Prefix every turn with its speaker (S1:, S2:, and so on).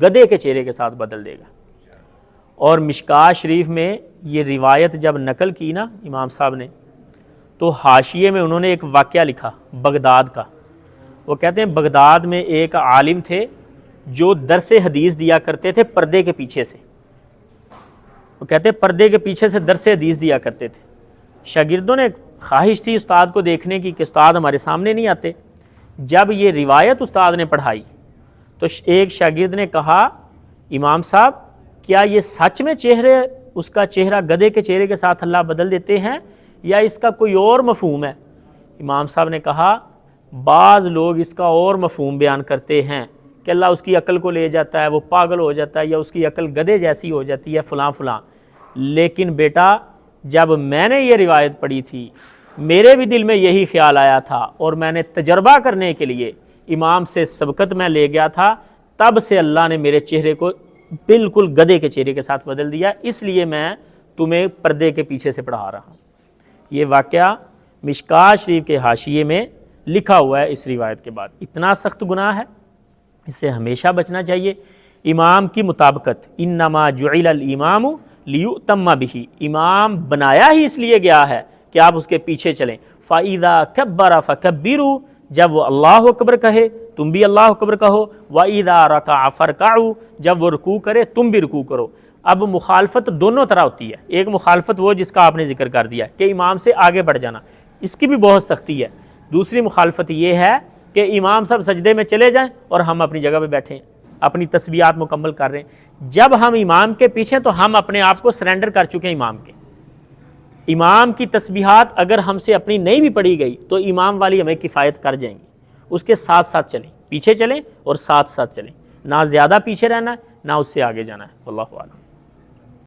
S1: گدھے کے چہرے کے ساتھ بدل دے گا۔ اور مشکاہ شریف میں یہ روایت جب نقل کی نا امام صاحب نے، تو حاشیے میں انہوں نے ایک واقعہ لکھا بغداد کا۔ وہ کہتے ہیں بغداد میں ایک عالم تھے جو درس حدیث دیا کرتے تھے پردے کے پیچھے سے۔ وہ کہتے ہیں پردے کے پیچھے سے درس حدیث دیا کرتے تھے۔ شاگردوں نے خواہش تھی استاد کو دیکھنے کی کہ استاد ہمارے سامنے نہیں آتے۔ جب یہ روایت استاد نے پڑھائی تو ایک شاگرد نے کہا، امام صاحب کیا یہ سچ میں اس کا چہرہ گدھے کے چہرے کے ساتھ اللہ بدل دیتے ہیں یا اس کا کوئی اور مفہوم ہے؟ امام صاحب نے کہا، بعض لوگ اس کا اور مفہوم بیان کرتے ہیں کہ اللہ اس کی عقل کو لے جاتا ہے، وہ پاگل ہو جاتا ہے، یا اس کی عقل گدھے جیسی ہو جاتی ہے، فلاں فلاں۔ لیکن بیٹا جب میں نے یہ روایت پڑھی تھی میرے بھی دل میں یہی خیال آیا تھا، اور میں نے تجربہ کرنے کے لیے امام سے سبقت میں لے گیا تھا، تب سے اللہ نے میرے چہرے کو بالکل گدھے کے چہرے کے ساتھ بدل دیا، اس لیے میں تمہیں پردے کے پیچھے سے پڑھا رہا ہوں۔ یہ واقعہ مشکاہ شریف کے حاشیے میں لکھا ہوا ہے اس روایت کے بعد۔ اتنا سخت گناہ ہے، اس سے ہمیشہ بچنا چاہیے۔ امام کی مطابقت، انما جعل الامام لیؤتم بہ، امام بنایا ہی اس لیے گیا ہے کہ آپ اس کے پیچھے چلیں۔ فَإِذَا كَبَّرَ فَكَبِّرُوا، جب وہ اللہ اکبر کہے تم بھی اللہ اکبر کہو۔ وَإِذَا رَكَعَ فَارْكَعُوا، جب وہ رکوع کرے تم بھی رکوع کرو۔ اب مخالفت دونوں طرح ہوتی ہے۔ ایک مخالفت وہ جس کا آپ نے ذکر کر دیا کہ امام سے آگے بڑھ جانا، اس کی بھی بہت سختی ہے۔ دوسری مخالفت یہ ہے کہ امام صاحب سجدے میں چلے جائیں اور ہم اپنی جگہ پہ بیٹھے ہیں، اپنی تسبیحات مکمل کر رہے ہیں۔ جب ہم امام کے پیچھے تو ہم اپنے آپ کو سرنڈر کر چکے ہیں امام کے۔ امام کی تسبیحات اگر ہم سے اپنی نہیں بھی پڑھی گئی تو امام والی ہمیں کفایت کر جائیں گی، اس کے ساتھ ساتھ چلیں، پیچھے چلیں اور ساتھ ساتھ چلیں، نہ زیادہ پیچھے رہنا ہے نہ اس سے آگے جانا ہے۔ واللہ اعلم۔